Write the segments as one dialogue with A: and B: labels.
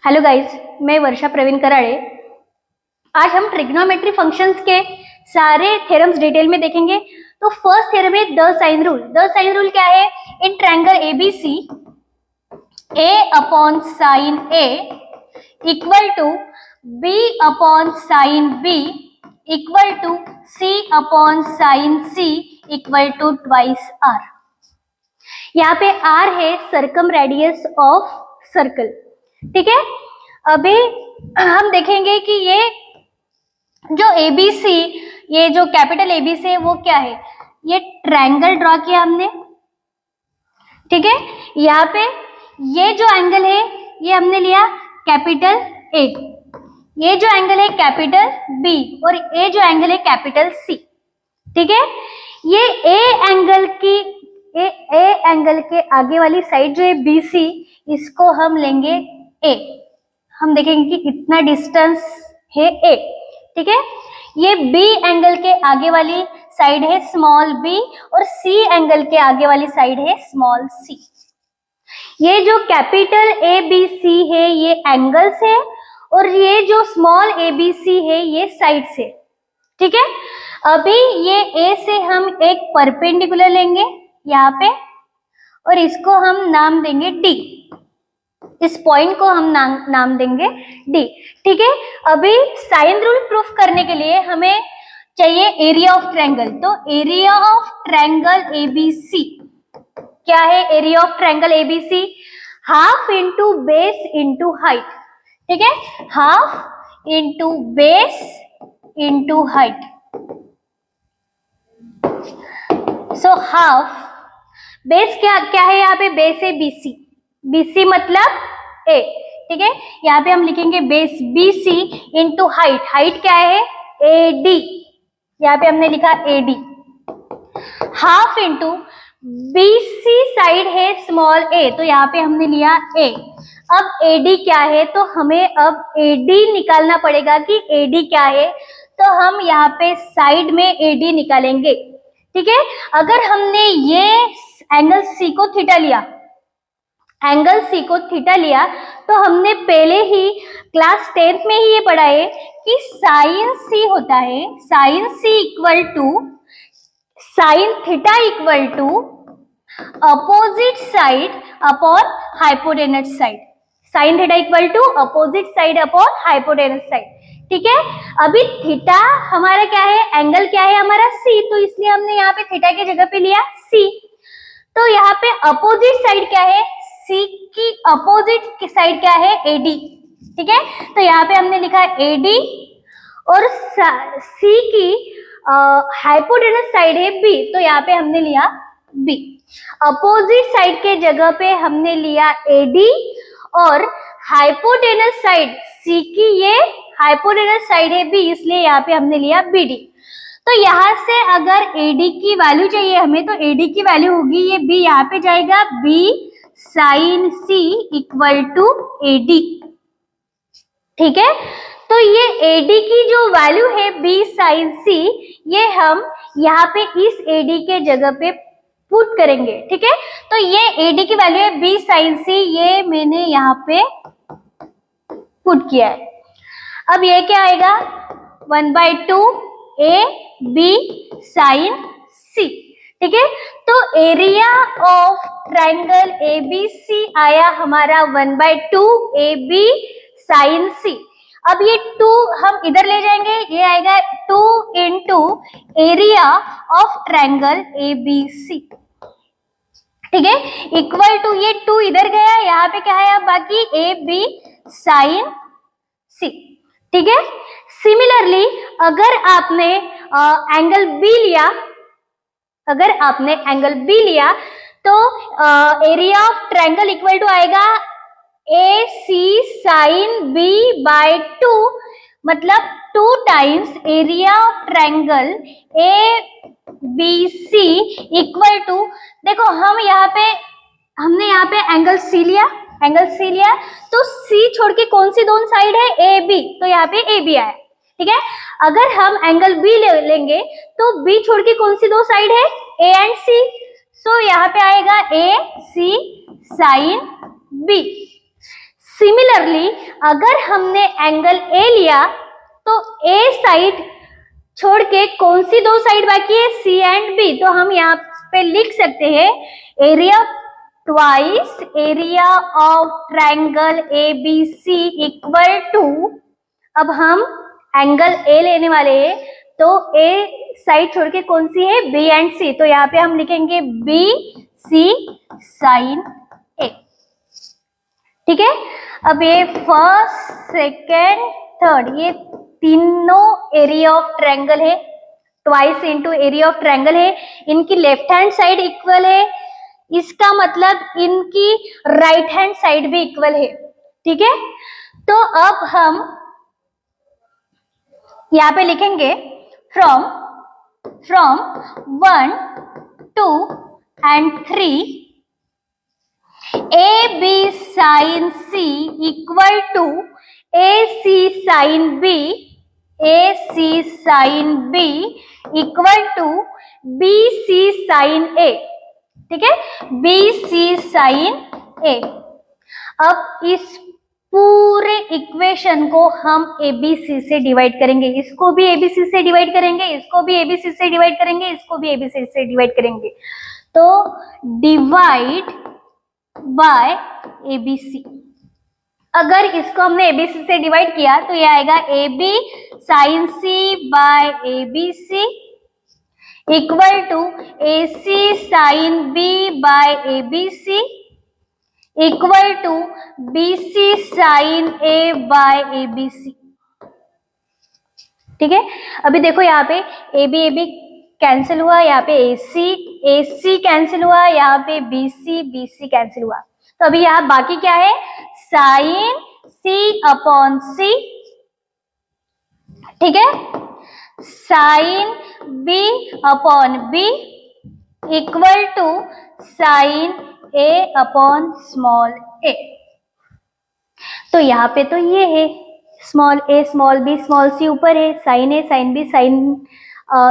A: Hello guys, मैं वर्षा प्रवीण कराड़े। आज हम ट्रिग्नोमेट्री फंक्शंस के सारे थ्योरम्स डिटेल में देखेंगे। तो फर्स्ट थ्योरम है the sine rule. The sine rule क्या है? In triangle ABC a upon sine a equal to b upon sine b equal to c upon sine c equal to twice r। यहाँ पे r है circum radius of circle. ठीक है, अभी हम देखेंगे कि ये जो ABC, ये जो कैपिटल ABC है वो क्या है। ये ट्रायंगल ड्रॉ किया हमने। ठीक है, यहाँ पे ये जो एंगल है ये हमने लिया कैपिटल A, ये जो एंगल है कैपिटल B और ये जो एंगल है कैपिटल C। ठीक है, ये A एंगल के आगे वाली साइड जो है BC, इसको हम लेंगे A। हम देखेंगे कि इतना डिस्टेंस है A। ठीक है, ये B एंगल के आगे वाली साइड है स्मॉल b और C एंगल के आगे वाली साइड है स्मॉल c। ये जो कैपिटल ABC है ये एंगल्स है और ये जो स्मॉल ABC है ये साइड्स है। ठीक है, अभी ये A से हम एक परपेंडिकुलर लेंगे यहाँ पे और इसको हम नाम देंगे D। इस पॉइंट को हम नाम देंगे D। ठीक है, अभी साइन रूल प्रूफ करने के लिए हमें चाहिए एरिया ऑफ ट्रायंगल। तो एरिया ऑफ ट्रायंगल ABC क्या है? Area of triangle ABC half into base into height. ठीक है, half into base into height. So half base क्या क्या है? यहाँ पे बेस है BC। BC मतलब A। ठीक है, यहाँ पे हम लिखेंगे base BC into height. Height क्या है? AD। यहाँ पे हमने लिखा AD। Half into BC side है स्मॉल a, तो यहाँ पे हमने लिया A। अब AD क्या है? तो हमें अब AD निकालना पड़ेगा कि AD क्या है। तो हम यहाँ पे साइड में AD निकालेंगे। ठीक है, अगर हमने ये एंगल C को थीटा लिया, एंगल C को थीटा लिया, तो हमने पहले ही क्लास 10th में ही ये पढ़ा है कि साइन C होता है, sine C equal to sine theta equal to opposite side upon hypotenuse side. Sine theta equal to opposite side upon hypotenuse side. ठीक है, अभी थीटा हमारा क्या है? एंगल क्या है हमारा? C, तो इसलिए हमने यहाँ पे थीटा की जगह पे लिया C। तो यहाँ पे अपोजिट साइड क्या है? C की अपोजिट साइड क्या है? AD। ठीक है, तो यहाँ पे हमने लिखा AD और C की हाइपोटेनस साइड है B, तो यहाँ पे हमने लिया B। अपोजिट साइड के जगह पे हमने लिया AD और हाइपोटेनस साइड C की ये हाइपोटेनस साइड है B, इसलिए यहाँ पे हमने लिया BD। तो यहाँ से अगर AD की वैल्यू चाहिए हमें, तो AD की वैल्यू होगी ये B, यहाँ पे जाएगा B sine C equal to AD। ठीक है, तो ये AD की जो वैल्यू है B साइन C, ये हम यहाँ पे इस AD के जगह पे पुट करेंगे। ठीक है, तो ये AD की वैल्यू है B साइन C, ये मैंने यहाँ पे पुट किया है। अब ये क्या आएगा? 1/2 AB साइन C। ठीक है, तो एरिया ऑफ ट्रायंगल ABC आया हमारा 1/2 AB साइन C। अब ये 2 हम इधर ले जाएंगे, ये आएगा 2 into area of triangle ABC। ठीक है, इक्वल टू ये 2 इधर गया, यहाँ पे क्या है अब बाकी AB साइन C। ठीक है, सिमिलरली अगर आपने एंगल B लिया, अगर आपने एंगल B लिया तो area of triangle equal to आएगा AC साइन B बाय 2, मतलब 2 times area of triangle ABC equal to, देखो हमने यहाँ पे एंगल C लिया, एंगल C लिया, तो C छोड़ के कौन सी दोनों साइड है? AB, तो यहाँ पे AB आया। ठीक है, अगर हम एंगल B लेंगे तो B छोड़ के कौन सी दो साइड है? A एंड C, सो यहाँ पे आएगा AC साइन B। सिमिलरली अगर हमने एंगल ए लिया तो ए साइड छोड़ के कौन सी दो साइड बाकी है, सी एंड बी। तो हम यहाँ पे लिख सकते हैं area twice area of triangle A B C equal to, अब हम एंगल ए लेने वाले हैं तो ए साइड छोड़ के कौन सी है, बी एंड सी। तो यहाँ पे हम लिखेंगे बी सी साइन ए। ठीक है, अब ये फर्स्ट सेकेंड थर्ड ये तीनों एरिया ऑफ ट्रायंगल है, twice into area of triangle है, इनकी लेफ्ट हैंड साइड इक्वल है, इसका मतलब इनकी राइट हैंड साइड भी इक्वल है। ठीक है, तो अब हम यहाँ पे लिखेंगे from 1 2 and 3 AB sin C equal to AC sin B, AC sin B equal to BC sin A। ठीक है, BC sin A। अब इस पूरे इक्वेशन को हम ABC से डिवाइड करेंगे, इसको भी ABC से डिवाइड करेंगे, इसको भी ABC से डिवाइड करेंगे, इसको भी ABC से डिवाइड करेंगे। तो डिवाइड बाय ABC, अगर इसको हमने ABC से डिवाइड किया तो ये आएगा AB sin C by ABC equal to AC sin B by ABC equal to BC sin A by ABC। ठीक है, अभी देखो यहाँ पे AB कैंसिल हुआ, यहाँ पे AC कैंसिल हुआ, यहाँ पे BC कैंसिल हुआ। तो अभी यहाँ बाकी क्या है, साइन C अपॉन C। ठीक है, sine B upon B equal to sine A upon small a। तो यहाँ पे तो ये है small a small b small c ऊपर है, sine a sine b sine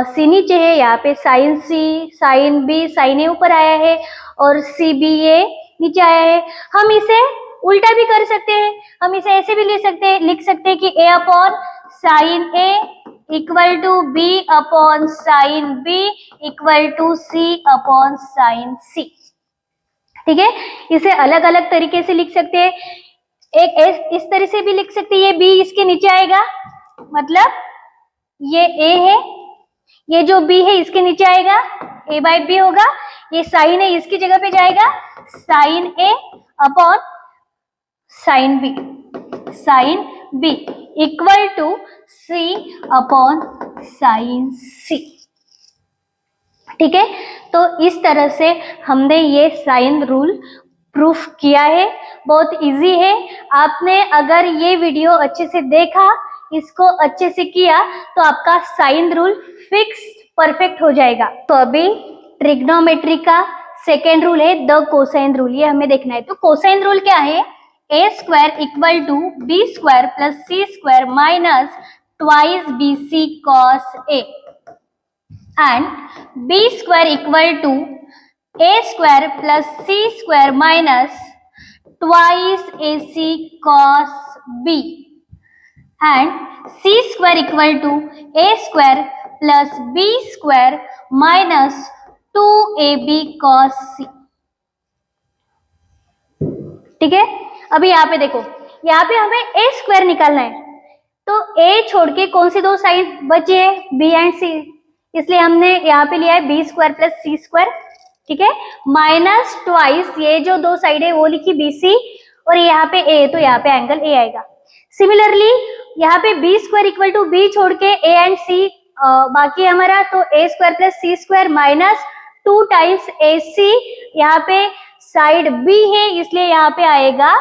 A: c नीचे है, यहाँ पे sine c sine b sine a ऊपर आया है और c b a नीचे आया है। हम इसे उल्टा भी कर सकते हैं, हम इसे ऐसे भी लिख सकते हैं कि a upon sine a equal to b upon sine b equal to c upon sine c। ठीक है, इसे अलग अलग तरीके से लिख सकते हैं, एक इस तरह से भी लिख सकते हैं, ये b इसके नीचे आएगा, मतलब ये a है, ये जो b है इसके नीचे आएगा, a बाय b होगा, ये साइन है इसकी जगह पे जाएगा, sine a upon sine b equal to c upon sine c। ठीक है, तो इस तरह से हमने ये साइन रूल प्रूफ किया है, बहुत इजी है। आपने अगर ये वीडियो अच्छे से देखा, इसको अच्छे से किया तो आपका साइन रूल फिक्स परफेक्ट हो जाएगा। तो अभी ट्रिग्नोमेट्री का सेकेंड रूल है द कोसाइन रूल, ये हमें देखना है। तो कोसाइन रूल क्या है, a square equal to b square plus c square minus twice bc cos a and b square equal to a square plus c square minus twice ac cos b and c square equal to a square plus b square minus 2ab cos c। ठीक है, अभी यहाँ पे देखो, यहाँ पे हमें a square निकालना है, तो a छोड़ के कौन सी दो साइड बची है, b एंड c, इसलिए हमने यहाँ पे लिया है B square plus C square. ठीक है, माइनस ट्वाइस ये जो दो साइड है वो लिखी BC और यहाँ पे A, तो यहाँ पे एंगल A आएगा। सिमिलरली यहाँ पे B square equal to B छोड़ के A एंड C बाकी है हमारा, तो A square plus C square minus 2 times AC, यहाँ पे साइड B है इसलिए यहाँ पे आएगा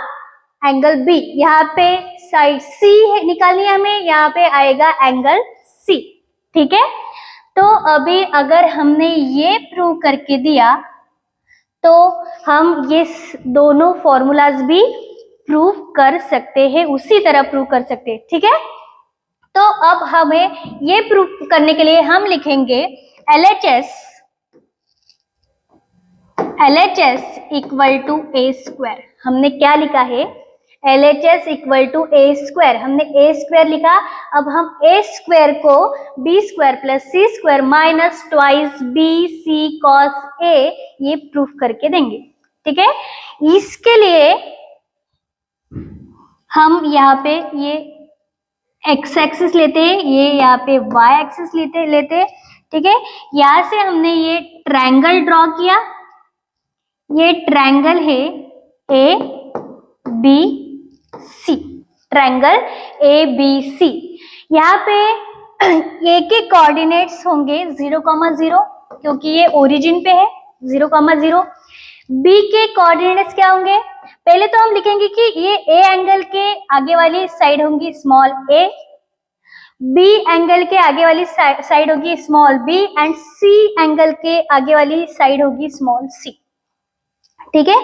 A: एंगल B, यहाँ पे साइड C है निकालनी है हमें, यहाँ पे आएगा एंगल C। ठीक है, तो अभी अगर हमने ये प्रूव करके दिया तो हम ये दोनों फॉर्मूलाज भी प्रूव कर सकते हैं, उसी तरह प्रूव कर सकते हैं। ठीक है, तो अब हमें ये प्रूव करने के लिए हम लिखेंगे LHS equal to a square. हमने क्या लिखा है, LHS equal to A square, हमने ए स्क्वायर लिखा। अब हम ए स्क्वायर को B square plus C square minus twice B C cos A ये प्रूफ करके देंगे। ठीक है, इसके लिए हम यहाँ पे ये एक्स एक्सिस लेते हैं, ये यहाँ पे वाई एक्सिस लेते। ठीक है, यहाँ से हमने ये ट्रायंगल ड्रॉ किया। ये ट्रायंगल है A B C, triangle A B C. यहाँ पे ए के कोऑर्डिनेट्स होंगे 0,0 क्योंकि ये ओरिजिन पे है 0,0। बी के कोऑर्डिनेट्स क्या होंगे? पहले तो हम लिखेंगे कि ये ए एंगल के आगे वाली साइड होंगी स्मॉल ए, बी एंगल के आगे वाली साइड होगी small B and C angle के आगे वाली साइड होगी स्मॉल सी। ठीक है,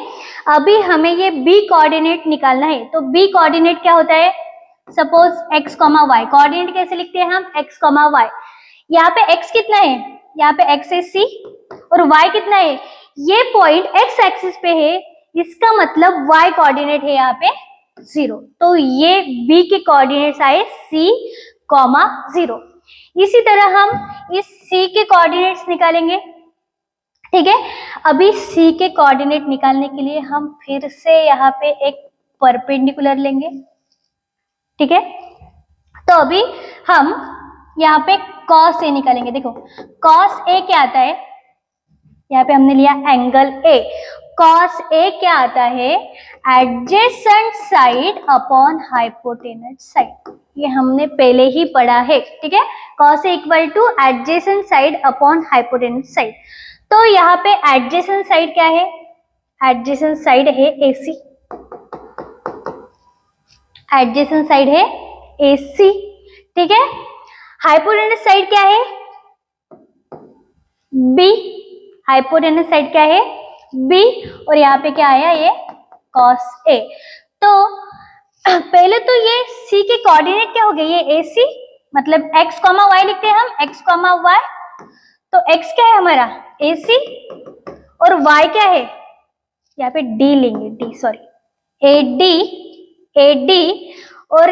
A: अभी हमें ये बी कोऑर्डिनेट निकालना है। तो बी कोऑर्डिनेट क्या होता है? Suppose X comma Y, coordinate कैसे लिखते हैं हम? X comma Y. यहाँ पे एक्स कितना है? यहाँ पे एक्स है सी, और वाई कितना है? ये पॉइंट एक्स एक्सिस पे है, इसका मतलब वाई कोऑर्डिनेट है यहाँ पे 0। तो ये बी के कोऑर्डिनेट्स आए c, 0। इसी तरह हम इस c के कोऑर्डिनेट्स निकालेंगे। ठीक है, अभी c के कोऑर्डिनेट निकालने के लिए हम फिर से यहाँ पे एक परपेंडिकुलर लेंगे। ठीक है, तो अभी हम यहाँ पे cos a निकालेंगे। देखो cos a क्या आता है? यहाँ पे हमने लिया एंगल a। cos a क्या आता है? Adjacent side upon hypotenuse side, ये हमने पहले ही पढ़ा है। ठीक है, cos a equal two adjacent side upon hypotenuse side. तो यहाँ पे एडजेसेंट साइड क्या है? एडजेसेंट साइड है AC, एडजेसेंट साइड है AC। ठीक है, हाइपोटेनस साइड क्या है? B, हाइपोटेनस साइड क्या है? B, और यहाँ पे क्या आया? ये cos A। तो पहले तो ये C के कोऑर्डिनेट क्या हो गए? ये AC, मतलब x, y लिखते हैं हम, x, y। तो x क्या है हमारा? AC, और y क्या है? यहाँ पे D लेंगे, D सॉरी, AD, और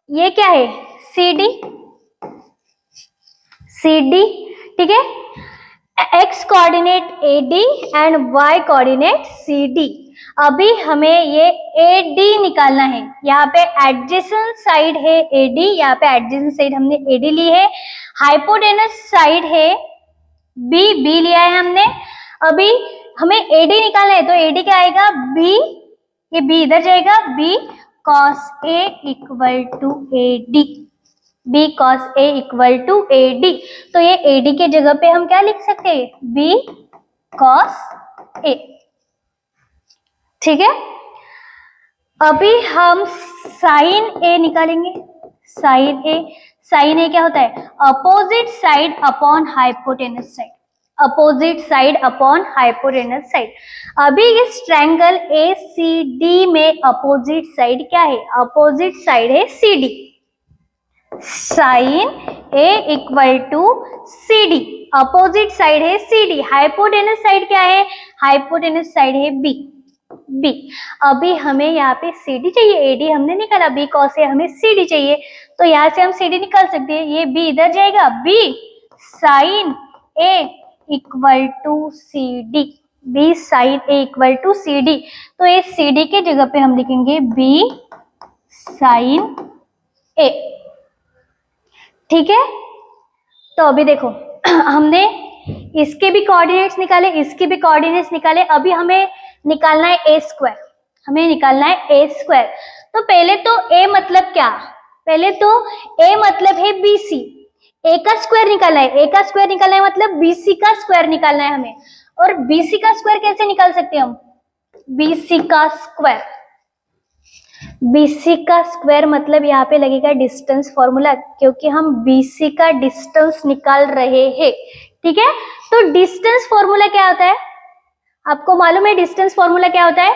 A: ये क्या है? CD। ठीक है, x coordinate AD and y coordinate CD। अभी हमें ये AD निकालना है। यहाँ पे एडजेसेंट साइड है AD, यहाँ पे एडजेसेंट साइड हमने AD ली है। हाइपोटेनस साइड है B लिया है हमने। अभी हमें AD निकालना है, तो AD क्या आएगा? B, ये B इधर जाएगा, B cos A equal to AD, B cos A equal to AD। तो ये AD के जगह पे हम क्या लिख सकते हैं? B cos A। ठीक है, अभी हम sin A निकालेंगे। sin A क्या होता है? Opposite side upon hypotenuse side, opposite side upon hypotenuse side. अभी इस ट्रायंगल ACD में अपोजिट साइड क्या है? अपोजिट साइड है CD, sin A equal to CD, opposite side है CD। हाइपोटेनस साइड क्या है? हाइपोटेनस साइड है B। अभी हमें यहाँ पे CD चाहिए, AD हमने निकाला, B cos A हमें CD चाहिए, तो यहाँ से हम CD निकाल सकते हैं। ये B इधर जाएगा, B sin A equal to CD, B sin A equal to CD। तो ये CD के जगह पे हम लिखेंगे B sin A। ठीक है, तो अभी देखो हमने इसके भी कोऑर्डिनेट्स निकाले, इसके भी कोऑर्डिनेट्स निकाले। अभी हमें निकालना है A स्क्वायर, हमें निकालना है A स्क्वायर। तो पहले तो A मतलब क्या? पहले तो A मतलब है BC, A का स्क्वायर निकालना है। A का स्क्वायर निकालना है मतलब BC का स्क्वायर निकालना है हमें। और BC का स्क्वायर कैसे निकाल सकते हैं हम? BC का स्क्वायर, BC का स्क्वायर मतलब यहाँ पे लगेगा डिस्टेंस फॉर्मूला, क्योंकि हम BC का डिस्टेंस निकाल रहे हैं। ठीक है, तो डिस्टेंस फॉर्मूला क्या होता है? आपको मालूम है डिस्टेंस फॉर्मूला क्या होता है?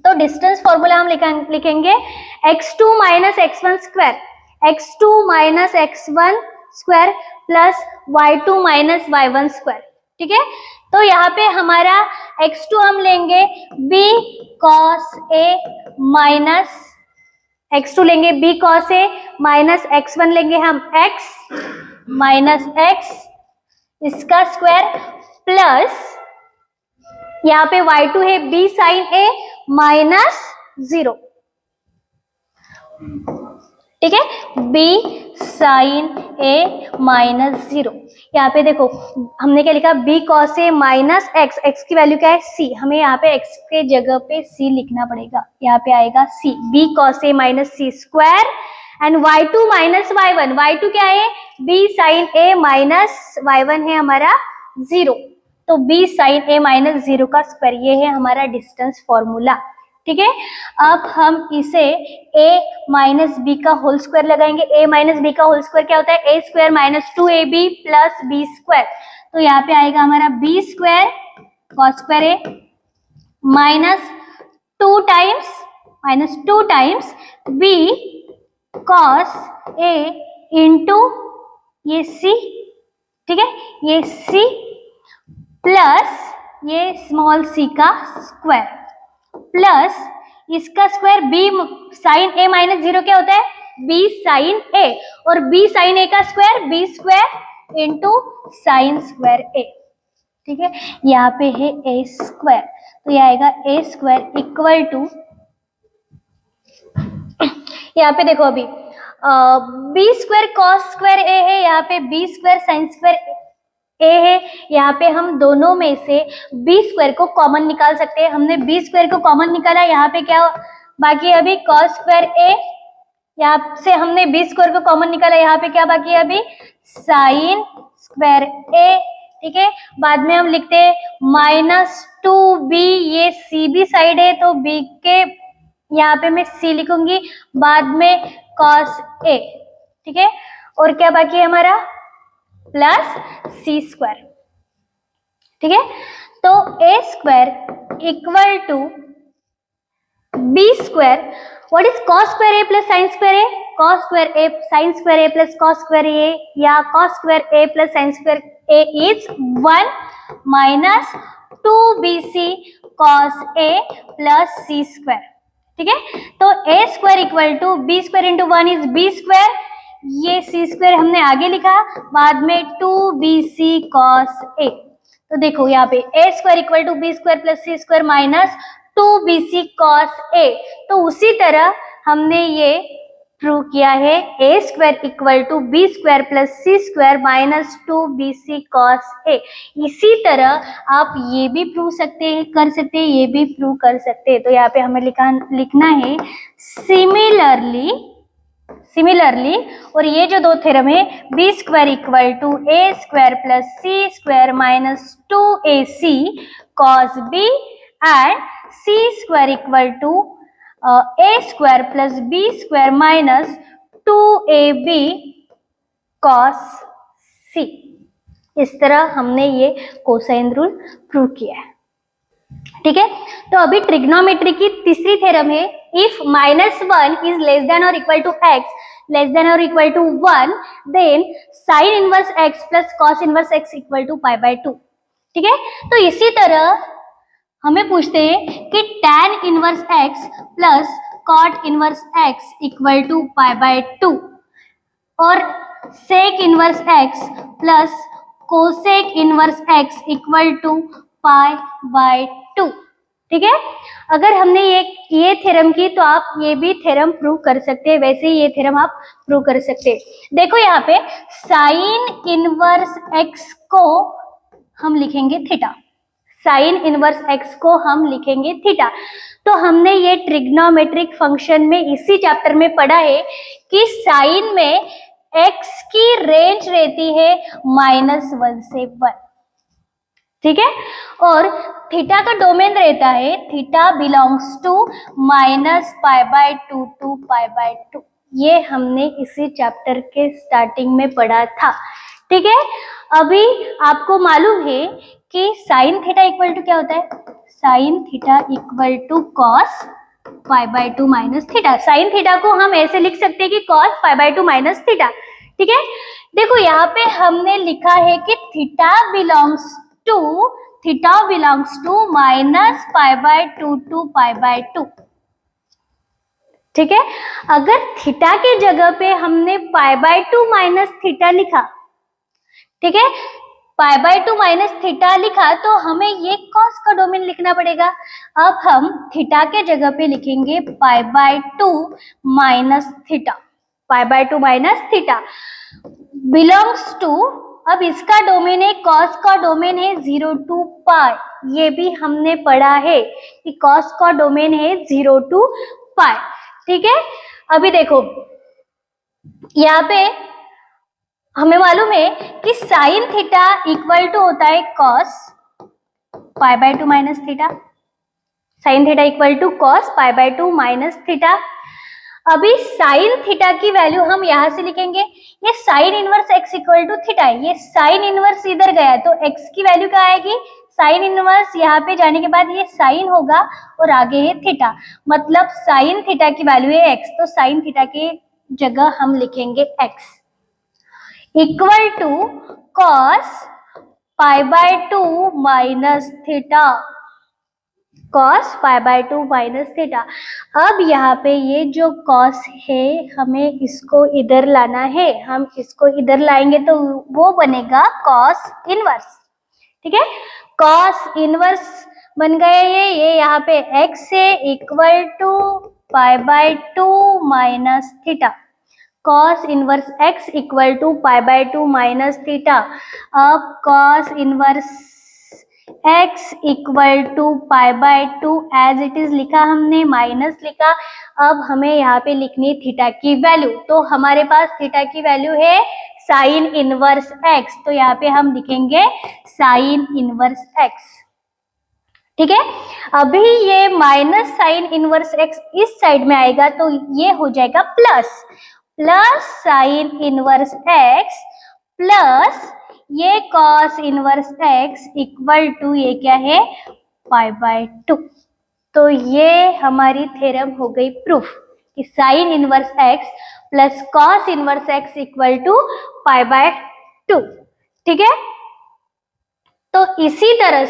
A: तो डिस्टेंस फॉर्मूला हम लिखेंगे x2 minus x1 square, x2 minus x1 square plus y2 minus y1 square. ठीक है। तो यहाँ पे हमारा x2 हम लेंगे b cos a minus x2 लेंगे b cos a minus x1 लेंगे हम x माइनस x इसका स्क्वायर प्लस यहाँ पे y2 है b sin a माइनस 0, ठीक है, b sin a माइनस 0। यहाँ पे देखो हमने क्या लिखा, b cos a minus x, x की वैल्यू क्या है c, हमें यहाँ पे x के जगह पे c लिखना पड़ेगा, यहाँ पे आएगा c, b cos a minus c square and y2 minus y1, y2 क्या है b sin a minus y1 है हमारा 0, तो b sin a माइनस 0 का स्क्वायर, ये है हमारा डिस्टेंस फॉर्मूला, ठीक है। अब हम इसे a माइनस बी का होल स्क्वायर लगाएंगे, a माइनस बी का होल स्क्वायर क्या होता है, a square minus 2ab plus b square, तो यहाँ पे आएगा हमारा b square cos square a minus 2 times b cos a into ये c, ठीक है, ये c प्लस ये स्मॉल c का स्क्वायर प्लस इसका square b sine a minus 0 क्या होता है, b साइन a, और b साइन a का square b square into sine square a, ठीक है। यहाँ पे है a स्क्वायर, तो यह आएगा a स्क्वायर इक्वल टू, यहाँ पे देखो अभी b square cos square a है, यहाँ पे b square sine square a है, यहाँ पे हम दोनों में से b स्क्वायर को कॉमन निकाल सकते हैं, हमने b स्क्वायर को कॉमन निकाला, यहाँ पे क्या बाकी है अभी कॉस स्क्वायर a, यहाँ से हमने b स्क्वायर को कॉमन निकाला, यहाँ पे क्या बाकी है अभी साइन स्क्वायर a, ठीक है। बाद में हम लिखते हैं माइनस 2b, ये c भी साइड है तो b के यहाँ पे मैं c लिखूंगी, बाद में कॉस a, ठीक है, और क्या बाकी है हमारा प्लस सी स्क्वायर, ठीक है। तो a square equal to b square, what is cos square a plus sine square a, cos square a sine square a plus cos square a, या cos square a plus sine square a is 1 minus 2bc cos a plus c square, ठीक है। तो a square equal to b square into 1 is b square, ये c square हमने आगे लिखा, बाद में 2bc cos a, तो देखो यहाँ पे a square equal to b square plus c square minus 2bc cos a, तो उसी तरह हमने ये प्रूव किया है a square equal to b square plus c square minus 2bc cos a। इसी तरह आप ये भी प्रूव कर सकते हैं, ये भी प्रूव कर सकते हैं, तो यहाँ पे हमें लिखना है सिमिलरली, और ये जो दो थ्योरम है b square equal to a square plus c square minus 2ac cos b and c square equal to a square plus b square minus 2ab cos c, इस तरह हमने ये कोसाइन रूल प्रूव किया है, ठीक है। तो अभी ट्रिग्नोमेट्री की तीसरी थ्योरम है, इफ -1 इज लेस देन और equal to x less than और equal to 1 then sine inverse x plus cos inverse x equal to π/2, ठीक है। तो इसी तरह हमें पूछते हैं कि tan inverse x plus cot inverse x equal to π/2 और sec inverse x plus cosec inverse x equal to π/2, ठीक है। अगर हमने ये थ्योरम की तो आप ये भी थ्योरम प्रूव कर सकते हैं, वैसे ही ये थ्योरम आप प्रूव कर सकते हैं। देखो यहाँ पे साइन इनवर्स x को हम लिखेंगे थीटा, साइन इनवर्स x को हम लिखेंगे थीटा। तो हमने ये ट्रिग्नोमेट्रिक फंक्शन में इसी चैप्टर में पढ़ा है कि साइन में x की रेंज रहती है -1 से 1, ठीक है, और थीटा का डोमेन रहता है, थीटा बिलोंग्स टू -π/2 टू π/2, ये हमने इसी चैप्टर के स्टार्टिंग में पढ़ा था, ठीक है। अभी आपको मालूम है कि साइन थीटा इक्वल टू क्या होता है, sine theta equal to cos π/2 minus theta. Sine theta को हम ऐसे लिख सकते हैं कि कॉस π/2 माइनस थीटा, ठीक है। देखो यहाँ पे हमने लिखा है कि theta belongs to theta belongs to -π/2 to π/2। ठीक है, अगर थीटा के जगह पे हमने π/2 माइनस थीटा लिखा, ठीक है, π/2 माइनस थीटा लिखा तो हमें ये कॉस का डोमेन लिखना पड़ेगा। अब हम थीटा के जगह पे लिखेंगे π/2 minus theta, π/2 minus theta belongs to, अब इसका डोमेन है, कॉस का डोमेन है 0 to π, ये भी हमने पढ़ा है कि कॉस का डोमेन है 0 to π। ठीक है, अभी देखो यहाँ पे हमें मालूम है कि साइन थीटा इक्वल टू होता है cos π/2 minus theta, sine theta equal to cos π/2 minus theta. अभी साइन थीटा की वैल्यू हम यहां से लिखेंगे, ये sine inverse x equal to theta है, ये साइन इनवर्स इधर गया तो x की वैल्यू क्या आएगी, साइन इनवर्स यहाँ पे जाने के बाद ये साइन होगा और आगे है थीटा, मतलब साइन थीटा की वैल्यू है x, तो साइन थीटा की जगह हम लिखेंगे x equal to cos π/2 minus theta, cos π/2 minus theta. अब यहाँ पे ये जो कॉस है हमें इसको इधर लाना है, हम इसको इधर लाएंगे तो वो बनेगा कॉस इनवर्स। ठीक है, कॉस इनवर्स बन गया ये यहाँ पे x है equal to π/2 minus theta, cos inverse x equal to π/2 minus theta. अब cos inverse x equal to π/2 as it is लिखा हमने, माइनस लिखा। अब हमें यहाँ पे लिखनी है थीटा की वैल्यू, तो हमारे पास थीटा की वैल्यू है साइन इनवर्स x, तो यहाँ पे हम लिखेंगे साइन इनवर्स x। ठीक है, अभी ये माइनस साइन इनवर्स x इस साइड में आएगा तो ये हो जाएगा plus sine inverse x plus ये cos inverse x equal to ये क्या है π/2। तो ये हमारी थ्योरम हो गई प्रूफ कि sine inverse x plus cos inverse x equal to π/2। ठीक है, तो इसी तरह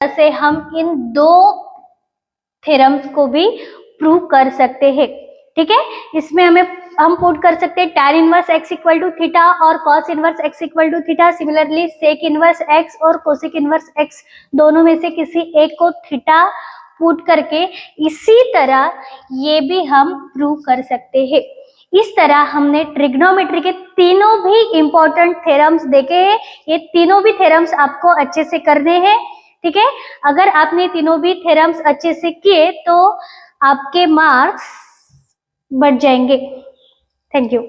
A: से हम इन दो थ्योरम्स को भी प्रूव कर सकते हैं। ठीक है, इसमें हम पुट कर सकते हैं tan inverse x equal to theta और cos inverse x equal to theta, similarly sec inverse x और कोसेक इनवर्स x दोनों में से किसी एक को थीटा पुट करके इसी तरह ये भी हम प्रूव कर सकते हैं। इस तरह हमने ट्रिग्नोमेट्री के तीनों भी इंपॉर्टेंट थ्योरम्स देखे हैं, ये तीनों भी थ्योरम्स आपको अच्छे से करने हैं। ठीक है, अगर आपने तीनों भी थ्योरम्स अच्छे से किए तो आपके मार्क्स बढ़ जाएंगे। Thank you.